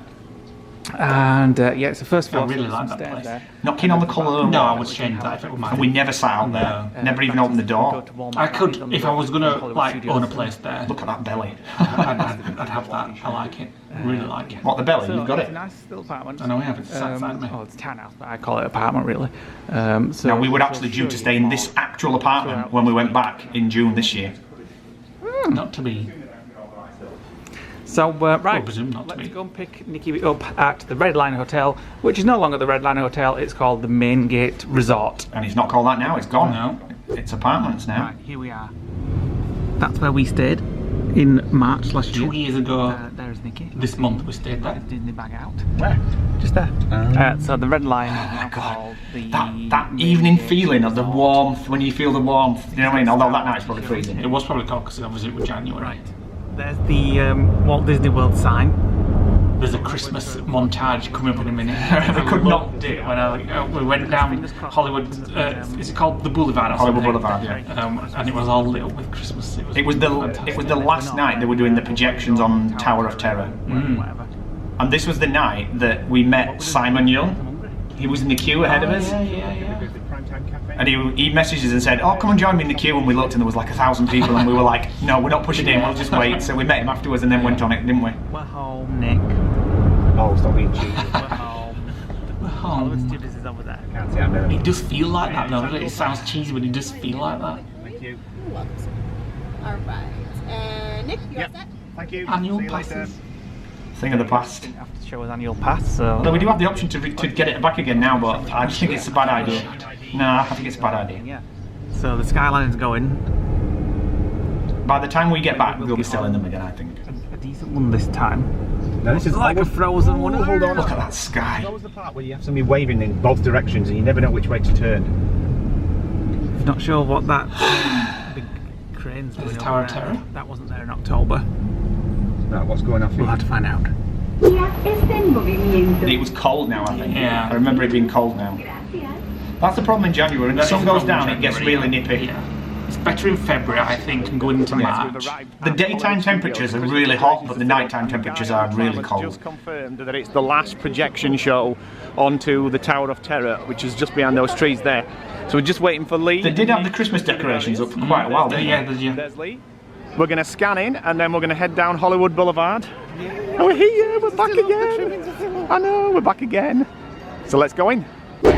Speaker 4: And yeah, it's the first floor.
Speaker 1: I really
Speaker 4: so
Speaker 1: like
Speaker 4: some
Speaker 1: that
Speaker 4: stairs
Speaker 1: place.
Speaker 4: there.
Speaker 2: Not keen on the colour.
Speaker 1: No, I would change that if it were mine.
Speaker 2: We never sat out there.
Speaker 1: No.
Speaker 2: Never even opened the door.
Speaker 1: I could, if I was gonna like own a place there,
Speaker 2: Look at that belly.
Speaker 1: I'd have that. I like it. Really like it.
Speaker 2: What, the belly?
Speaker 4: So
Speaker 2: You've got
Speaker 4: it's
Speaker 2: it.
Speaker 4: a nice little apartment.
Speaker 1: I know we have it outside me.
Speaker 4: Oh, it's a townhouse, but I call it apartment really. So
Speaker 2: Now, we were
Speaker 4: so
Speaker 2: actually
Speaker 4: show
Speaker 2: due to
Speaker 4: you
Speaker 2: stay in
Speaker 4: more.
Speaker 2: this actual apartment when we went back in June this year.
Speaker 1: Not to be.
Speaker 4: So right,
Speaker 1: I presume not to
Speaker 4: let's
Speaker 1: be.
Speaker 4: go and pick Nikki up at the Red Line Hotel, which is no longer the Red Line Hotel. It's called the Main Gate Resort.
Speaker 2: And it's not called that now, it's gone.
Speaker 1: No.
Speaker 2: It's apartments now.
Speaker 4: Right, here we are. That's where we stayed in March last year.
Speaker 1: 2 years ago,
Speaker 4: There's Nikki.
Speaker 1: this month we stayed
Speaker 4: Got
Speaker 1: there.
Speaker 4: his Disney bag out.
Speaker 3: Where?
Speaker 4: Just there. So the Red Line is now
Speaker 2: God.
Speaker 4: called the
Speaker 2: That
Speaker 4: Main
Speaker 2: evening
Speaker 4: Gate
Speaker 2: feeling of the
Speaker 4: Resort.
Speaker 2: warmth, when you feel the warmth, you know what I mean? Although that night's probably freezing.
Speaker 1: It was probably cold because obviously it was January.
Speaker 4: Right. There's the Walt Disney World sign.
Speaker 1: There's a Christmas montage coming up in a minute.
Speaker 2: We could not-
Speaker 1: loved it when we went down Hollywood. Is it called the Boulevard? Or
Speaker 2: Hollywood
Speaker 1: something?
Speaker 2: Boulevard, yeah.
Speaker 1: And it was all lit up with Christmas.
Speaker 2: It was the last night they were doing the projections on Tower of Terror.
Speaker 4: Whatever.
Speaker 2: And this was the night that we met Simon Young. He was in the queue ahead of us. And he messaged us and said, "Oh, come and join me in the queue." And we looked and there was like 1,000 people and we were like, "No, we're not pushing in, we'll just wait." So we met him afterwards and then went on it, didn't we?
Speaker 4: We're home, Nick.
Speaker 3: Oh, stop being cheeky.
Speaker 4: We're home. Hollywood Studios is over there.
Speaker 3: Can't see that
Speaker 1: It does feel like that, though. It sounds cheesy, but it does feel like that.
Speaker 3: Thank you.
Speaker 7: All right. And Nick, you all set?
Speaker 3: Thank you.
Speaker 1: Annual
Speaker 3: See you later.
Speaker 1: passes.
Speaker 2: Thing of the past.
Speaker 4: Have to show us annual pass, so.
Speaker 2: Although we do have the option to get it back again now, but I just think it's a bad idea. No, I think it's a bad idea.
Speaker 4: Yeah. So the Skyline's going.
Speaker 2: By the time we get back, we'll be selling them again, I think.
Speaker 4: A decent one this time.
Speaker 3: Now this is
Speaker 4: Like a frozen one.
Speaker 3: Oh, hold on.
Speaker 2: Look at that sky.
Speaker 3: That was the part where you have somebody waving in both directions and you never know which way to turn.
Speaker 4: I'm not sure what that big crane's doing.
Speaker 1: Tower
Speaker 4: over
Speaker 1: of
Speaker 4: there.
Speaker 1: Terror?
Speaker 4: That wasn't there in October.
Speaker 3: Now, what's going off
Speaker 4: We'll
Speaker 3: here?
Speaker 4: have to find out.
Speaker 2: It was cold now, I think.
Speaker 1: Yeah.
Speaker 2: I remember it being cold now. That's the problem in January. When the sun goes down, it gets really nippy.
Speaker 1: Yeah. It's better in February, I think, and going into March.
Speaker 2: The daytime temperatures are really hot, but the nighttime temperatures are really cold.
Speaker 3: Just confirmed that it's the last projection show onto the Tower of Terror, which is just behind those trees there. So we're just waiting for Lee.
Speaker 2: They did have the Christmas decorations up for quite a while, didn't
Speaker 1: Yeah,
Speaker 2: they?
Speaker 1: yeah.
Speaker 3: There's Lee. We're going to scan in and then we're going to head down Hollywood Boulevard. Oh, we're here, we're back again. I know, we're back again. So let's go in.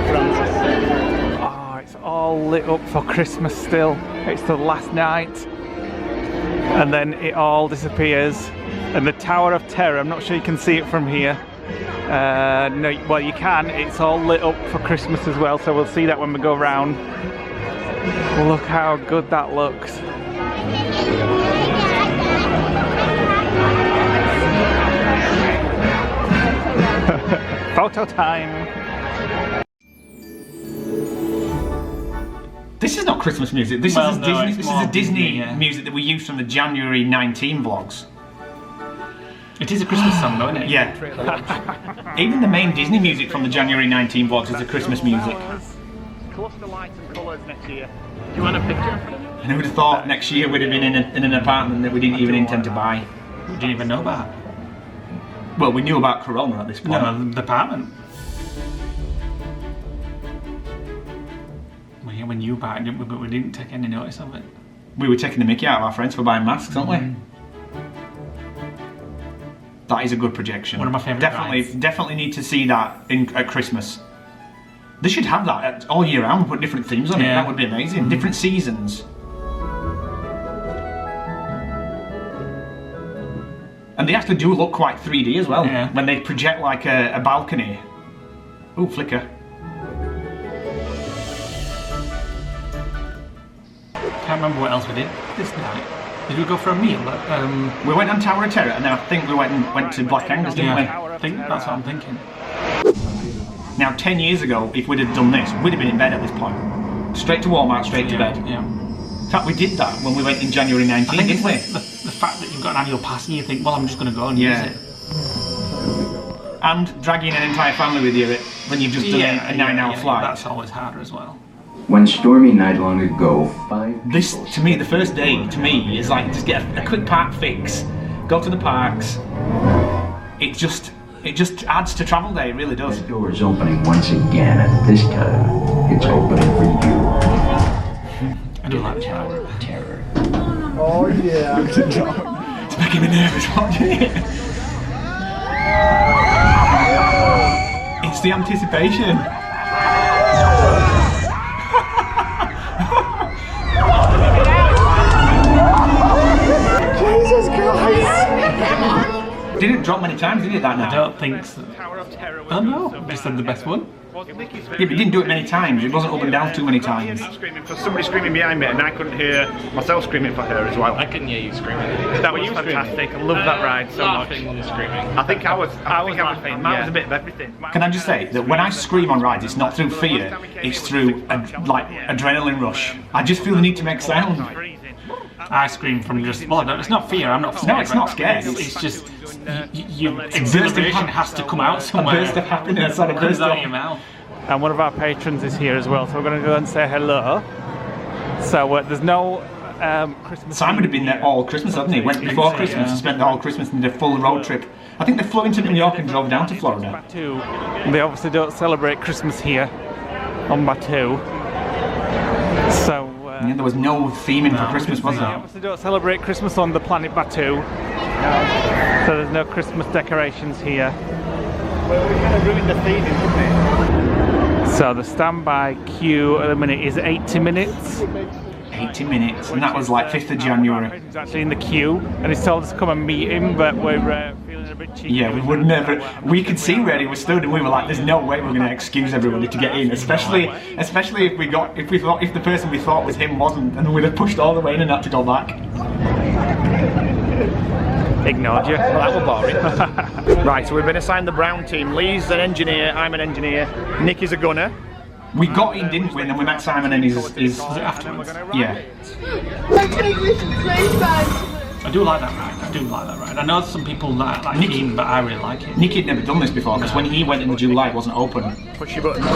Speaker 4: Oh, it's all lit up for Christmas still. It's the last night. And then it all disappears. And the Tower of Terror, I'm not sure you can see it from here. No, well you can, it's all lit up for Christmas as well, so we'll see that when we go round. Look how good that looks. Photo time!
Speaker 2: This is not Christmas music. This
Speaker 1: Well,
Speaker 2: is
Speaker 1: no,
Speaker 2: Disney.
Speaker 1: it's
Speaker 2: This is
Speaker 1: more
Speaker 2: a Disney
Speaker 1: Disney, yeah.
Speaker 2: music that we used from the January 19 vlogs.
Speaker 1: It is a Christmas song though, isn't it?
Speaker 2: Yeah. Even the main Disney music from the January 19 vlogs is a Christmas music.
Speaker 3: Cluster lights and colours next year.
Speaker 4: Do you want a picture?
Speaker 2: And who would have thought next year we'd have been in an apartment that we didn't even intend to buy?
Speaker 1: We didn't even know about.
Speaker 2: Well, we knew about Corona at this point.
Speaker 1: No, the apartment. Well, yeah, we knew about it, didn't we? But we didn't take any notice of it.
Speaker 2: We were taking the mickey out of our friends for buying masks, aren't we? That is a good projection.
Speaker 1: One of my favourite rides.
Speaker 2: Definitely need to see that at Christmas. They should have that all year round. Put different themes on it.
Speaker 1: Yeah.
Speaker 2: That would be amazing. Different seasons. And they actually do look quite 3D as well.
Speaker 1: Yeah.
Speaker 2: When they project like a balcony. Ooh, flicker.
Speaker 1: Can't remember what else we did this night. Did we go for a meal?
Speaker 2: We went on Tower of Terror and then I think we went to Black Angus, didn't
Speaker 1: Yeah, I think that's what I'm thinking.
Speaker 2: we? Now 10 years ago, if we'd have done this, we'd have been in bed at this point. Straight to Walmart, straight to bed.
Speaker 1: Yeah.
Speaker 2: In fact, we did that when we went in January 19,
Speaker 1: I think
Speaker 2: didn't
Speaker 1: it's
Speaker 2: we?
Speaker 1: the fact that you've got an annual pass and you think, well, I'm just going to go and
Speaker 2: Yeah.
Speaker 1: use it.
Speaker 2: And dragging an entire family with you when you've just done a 9-hour flight.
Speaker 1: That's always harder as well.
Speaker 8: One stormy night long ago, 5
Speaker 2: This, to me, the first day, to me, is like just get a quick park fix, go to the parks. It just adds to travel day, it really does.
Speaker 8: doors opening once again, and this time it's opening for you.
Speaker 1: I do like
Speaker 8: Tower
Speaker 1: that.
Speaker 8: of Terror.
Speaker 2: It's making me nervous watching it. It's the anticipation.
Speaker 7: Jesus Christ!
Speaker 2: Didn't drop many times, did it, that night?
Speaker 1: I don't think so.
Speaker 3: Tower of Terror was
Speaker 1: Oh no,
Speaker 3: so
Speaker 1: just said the best one.
Speaker 3: Nicky's
Speaker 2: Yeah, but it didn't do it many times. It wasn't up and down too many times.
Speaker 3: screaming because somebody screaming behind me and I couldn't hear myself screaming for her as well.
Speaker 9: I couldn't hear you screaming.
Speaker 3: That was fantastic. I loved that ride so much.
Speaker 9: Laughing and screaming.
Speaker 3: I think I was laughing. Mine was a bit of everything.
Speaker 2: Can I just say that when I scream on rides, it's not through fear, it's through like adrenaline rush. I just feel the need to make sound.
Speaker 1: I scream from just, well, no, it's not fear, I'm not scared.
Speaker 2: No, it's not scared.
Speaker 1: It's just, your exhilaration has to come out
Speaker 2: A
Speaker 1: somewhere.
Speaker 2: burst of happiness and a
Speaker 1: Comes
Speaker 2: burst
Speaker 1: out
Speaker 2: of...
Speaker 1: of your mouth.
Speaker 4: And one of our patrons is here as well, so we're going to go and say hello. So there's no Christmas.
Speaker 2: Simon would have been there all Christmas, hadn't he? Went before
Speaker 1: so,
Speaker 2: Christmas
Speaker 1: yeah.
Speaker 2: and spent the whole Christmas and did a full road trip. I think they flew into New York and drove down to Florida.
Speaker 4: Batu. They obviously don't celebrate Christmas here on Batu. So
Speaker 2: Yeah, there was no theming for Christmas, was
Speaker 4: they
Speaker 2: there?
Speaker 4: obviously don't celebrate Christmas on the planet Batu. So there's no Christmas decorations here.
Speaker 3: Well, we kind of ruined the theme, didn't we?
Speaker 4: So the standby queue at the minute is 80 minutes.
Speaker 2: 80 minutes, and that was like 5th of January.
Speaker 4: He's actually in the queue, and he's told us to come and meet him, but we're feeling a bit cheeky.
Speaker 2: Yeah, we would never. We could see where he was stood, and we were like, "There's no way we're going to excuse everybody to get in, especially if the person we thought was him wasn't, and we'd have pushed all the way in and had to go back."
Speaker 4: Ignored you.
Speaker 3: Well, that was boring. Right, so we've been assigned the brown team. Lee's an engineer, I'm an engineer, Nick is a gunner.
Speaker 2: We got in, didn't we? And then we met Simon and his
Speaker 1: Afterwards.
Speaker 2: yeah.
Speaker 7: I think we should play fun.
Speaker 1: I do like that ride. I do like that ride. I know some people like
Speaker 2: Nicky-
Speaker 1: keen, but I really like it.
Speaker 2: Nicky had never done this before because when he went in the July, it wasn't open.
Speaker 3: Push your button.
Speaker 1: Look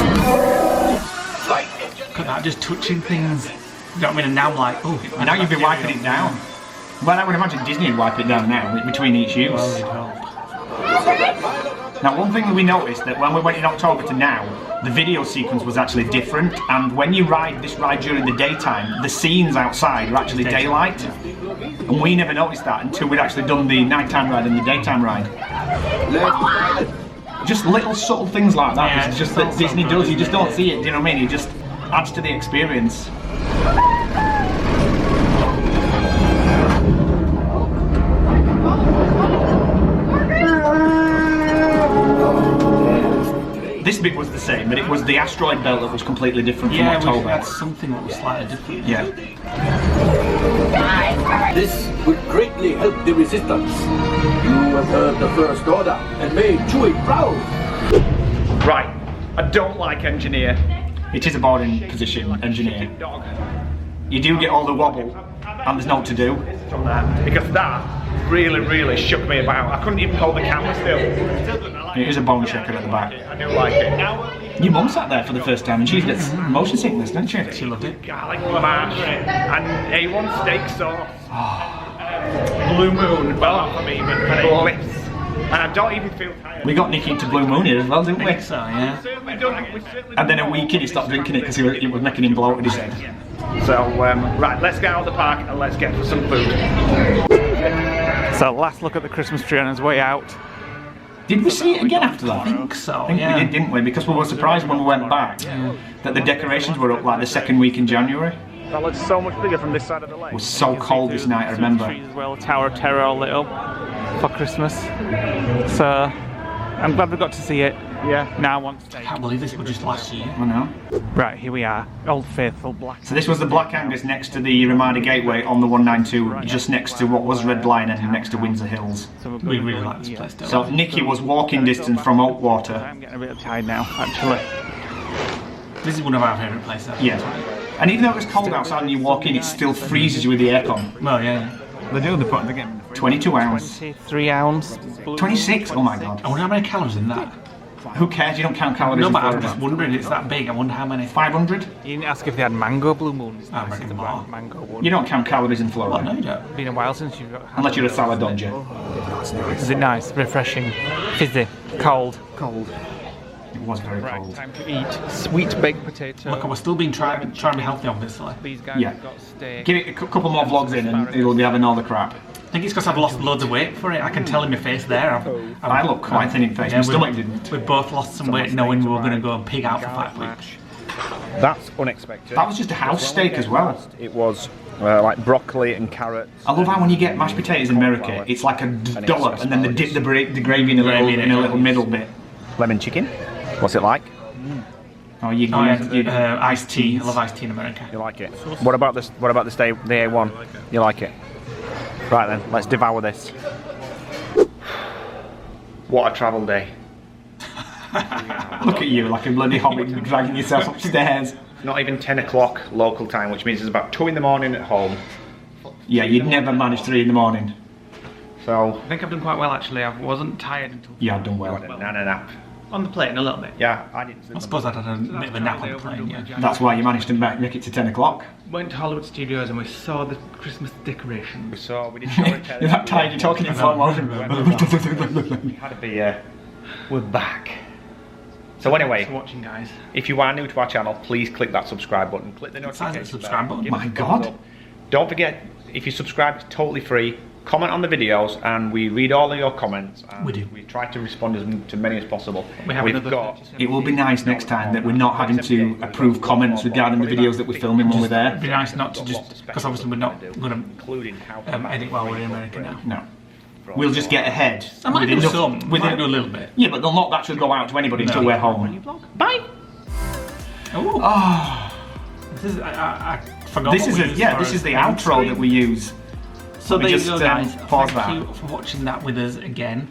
Speaker 1: at that, just touching things. You know what I mean? And now I'm like, oh.
Speaker 2: And now you'd be wiping it down. Well, I would imagine Disney would wipe it down now between each use.
Speaker 1: Well, you'd hope.
Speaker 2: Now, one thing that we noticed that when we went in October to now, the video sequence was actually different. And when you ride this ride during the daytime, the scenes outside are actually daylight. And we never noticed that until we'd actually done the nighttime ride and the daytime ride. just little subtle things like that.
Speaker 1: Yeah,
Speaker 2: it's just
Speaker 1: it's all
Speaker 2: that
Speaker 1: so
Speaker 2: Disney
Speaker 1: good,
Speaker 2: does. You
Speaker 1: isn't
Speaker 2: just
Speaker 1: it?
Speaker 2: don't see it. Do you know what I mean? It just adds to the experience. This bit was the same, but it was the asteroid belt that was completely different from
Speaker 1: Yeah,
Speaker 2: October.
Speaker 1: that's something that was slightly different.
Speaker 2: Yeah.
Speaker 9: This would greatly help the resistance. You have heard the First Order and made Chewie proud.
Speaker 3: Right, I don't like engineer.
Speaker 2: It is a boring position, engineer.
Speaker 3: Dog.
Speaker 2: You do get all the wobble, and there's no to do.
Speaker 3: From that, because that really shook me about. I couldn't even hold the camera still.
Speaker 2: It is a bone shaker at the back.
Speaker 3: I do like it.
Speaker 2: Your mum sat there for the first time, and she gets motion sickness, didn't she?
Speaker 1: She loved it.
Speaker 3: Garlic mash and A1 steak sauce. Blue Moon, well, for me, but bliss. And I don't even feel tired.
Speaker 2: We got Nicky into Blue Moon here as well, didn't
Speaker 1: I
Speaker 2: we?
Speaker 1: think so, yeah.
Speaker 3: Certainly don't. We certainly
Speaker 2: And then a week in, he stopped drinking it because it was making him bloated, he said.
Speaker 3: So, right, let's get out of the park and let's get some food.
Speaker 4: So last look at the Christmas tree on his way out.
Speaker 2: Did we see it again after that?
Speaker 1: I think so,
Speaker 2: I think
Speaker 1: yeah.
Speaker 2: we did, didn't we? Because we were surprised when we went back that the decorations were up like the second week in January.
Speaker 3: That looks so much bigger from this side of the lake.
Speaker 2: It was so cold this night, I remember.
Speaker 4: Trees as well, Tower of Terror all lit up for Christmas. So I'm glad we got to see it.
Speaker 3: Yeah.
Speaker 4: Now I want steak.
Speaker 1: I can't believe this was just last year.
Speaker 2: I know.
Speaker 4: Right, here we are. Old Faithful Black.
Speaker 2: So this was the Black Angus next to the Ramada Gateway on the 192, just next to what was Red Lion and next to Windsor Hills.
Speaker 4: So we're
Speaker 1: We
Speaker 4: gonna
Speaker 1: really
Speaker 4: go
Speaker 1: like this
Speaker 4: here.
Speaker 1: place, don't
Speaker 2: So Nicky was walking distance from Oakwater.
Speaker 4: I'm getting a bit tired now, actually.
Speaker 1: This is one of our favourite places.
Speaker 2: Yeah. And even though it was cold outside and you walk in, it still freezes you with the aircon.
Speaker 1: Well, yeah.
Speaker 3: They do, they're getting
Speaker 2: 22 ounce.
Speaker 4: 23 ounce.
Speaker 2: 26? Oh my god.
Speaker 1: I wonder how many calories in that.
Speaker 2: Who cares? You don't count calories
Speaker 1: No,
Speaker 2: in
Speaker 1: but I'm
Speaker 2: Florida.
Speaker 1: just wondering, it's that big. I wonder how many.
Speaker 2: 500?
Speaker 4: You didn't ask if they had mango Blue Moon. It's
Speaker 1: I
Speaker 4: nice,
Speaker 1: reckon
Speaker 4: the
Speaker 1: more.
Speaker 4: black mango one.
Speaker 2: You don't count calories in
Speaker 1: Oh,
Speaker 2: Florida.
Speaker 1: no, you don't.
Speaker 4: Been a while since you've got.
Speaker 2: Unless you're a salad dodger.
Speaker 4: Is it nice, refreshing, fizzy, cold?
Speaker 3: cold.
Speaker 2: It was very
Speaker 4: Right,
Speaker 2: cold.
Speaker 4: time to eat sweet baked potato.
Speaker 1: Look, we're still being trying to be healthy, obviously.
Speaker 4: These guys
Speaker 2: Yeah.
Speaker 4: have got steak.
Speaker 2: Give it a couple more vlogs in and it'll be having all the crap.
Speaker 1: I think it's because I've lost loads of weight for it. I can tell in my face there.
Speaker 2: I look quite thin in face, my stomach didn't.
Speaker 1: We've both lost some weight knowing we were going to go and pig out for 5 weeks.
Speaker 3: That's unexpected.
Speaker 2: That was just a house steak as well.
Speaker 3: It was like broccoli and carrots.
Speaker 2: I love how when you get mashed potatoes in America, it's like a dollop and then they dip the gravy in a little middle bit.
Speaker 3: Lemon chicken. What's it like?
Speaker 2: Oh, you
Speaker 1: Oh,
Speaker 2: iced
Speaker 1: yeah, iced tea. I love iced tea in America.
Speaker 3: You like it? What about this? What about this day? The A1? You like it? Right then, let's devour this. What a travel day!
Speaker 2: Look at you, like a bloody hobbit dragging yourself upstairs.
Speaker 3: Not even 10 o'clock local time, which means it's about 2 in the morning at home.
Speaker 2: Yeah, you'd never manage 3 in the morning.
Speaker 3: So,
Speaker 1: I think I've done quite well actually. I wasn't tired until
Speaker 2: Yeah, I've done well.
Speaker 3: a banana nap.
Speaker 1: on the plane a little bit.
Speaker 3: Yeah, I didn't.
Speaker 1: I suppose I'd had a bit of a nap on the plane, yeah.
Speaker 2: That's why you managed to make it to 10 o'clock.
Speaker 1: Went to Hollywood Studios and we saw the Christmas decorations.
Speaker 3: We saw. We did show and tell.
Speaker 2: You're that tired, you're talking in slow motion.
Speaker 3: Had to be. We're back. So anyway,
Speaker 1: Thanks for watching, guys.
Speaker 3: if you are new to our channel, please click that subscribe button. Click the
Speaker 1: Size of the
Speaker 3: notification
Speaker 1: subscribe
Speaker 3: bell.
Speaker 1: button.
Speaker 3: Give us
Speaker 2: My
Speaker 3: a thumbs
Speaker 2: God.
Speaker 3: up. Don't forget, if you subscribe, it's totally free. Comment on the videos, and we read all of your comments. And
Speaker 1: We do.
Speaker 3: We try to respond to many as possible.
Speaker 1: We have
Speaker 3: We've
Speaker 1: another
Speaker 3: got.
Speaker 1: 37.
Speaker 2: It will be nice next time that we're not having to approve comments regarding the videos that we're filming when we're there.
Speaker 1: It'd be nice not to just, because obviously we're not going
Speaker 3: including how
Speaker 1: to edit while we're in America now.
Speaker 2: No. We'll just get ahead.
Speaker 1: I might
Speaker 2: with
Speaker 1: do
Speaker 2: enough-
Speaker 1: some,
Speaker 2: with
Speaker 1: might
Speaker 2: it-
Speaker 1: do a little bit.
Speaker 2: Yeah, but they'll not actually go out to anybody until we're home.
Speaker 1: Bye! Oh! This is, I forgot
Speaker 2: This
Speaker 1: what
Speaker 2: is
Speaker 1: we
Speaker 2: a,
Speaker 1: used
Speaker 2: yeah,
Speaker 1: for
Speaker 2: this
Speaker 1: as
Speaker 2: is the outro that we use.
Speaker 1: So
Speaker 2: Let
Speaker 1: there
Speaker 2: me
Speaker 1: you
Speaker 2: just,
Speaker 1: go, guys.
Speaker 2: pause
Speaker 1: Thank
Speaker 2: that.
Speaker 1: you for watching that with us again.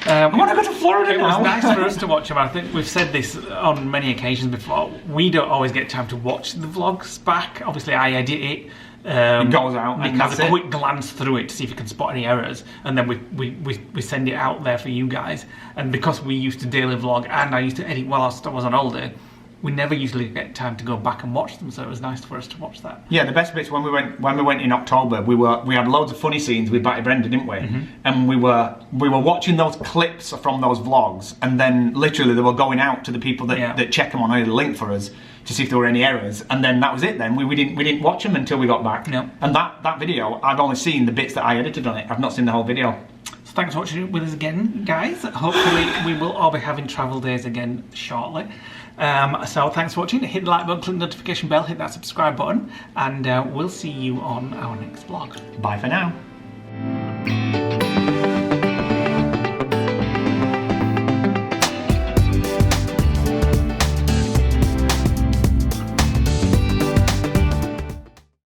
Speaker 2: I want to go to Florida
Speaker 1: It
Speaker 2: now.
Speaker 1: was nice for us to watch them. I think we've said this on many occasions before. We don't always get time to watch the vlogs back. Obviously, I edit it.
Speaker 2: It goes out, and
Speaker 1: Nick
Speaker 2: that's
Speaker 1: has a
Speaker 2: it.
Speaker 1: quick glance through it to see if he can spot any errors, and then we send it out there for you guys. And because we used to daily vlog and I used to edit while I was on holiday, we never usually get time to go back and watch them. So it was nice for us to watch that.
Speaker 2: Yeah, the best bits when we went in October, we had loads of funny scenes with Batty Brenda, didn't we?
Speaker 1: Mm-hmm.
Speaker 2: And we were watching those clips from those vlogs, and then literally they were going out to the people that check them on the link for us to see if there were any errors, and then that was it. Then we didn't watch them until we got back.
Speaker 1: No.
Speaker 2: And that video, I've only seen the bits that I edited on it. I've not seen the whole video.
Speaker 1: So thanks for watching with us again, guys. Hopefully we will all be having travel days again shortly. So thanks for watching. Hit the like button, click the notification bell, hit that subscribe button, and we'll see you on our next vlog.
Speaker 2: Bye for now.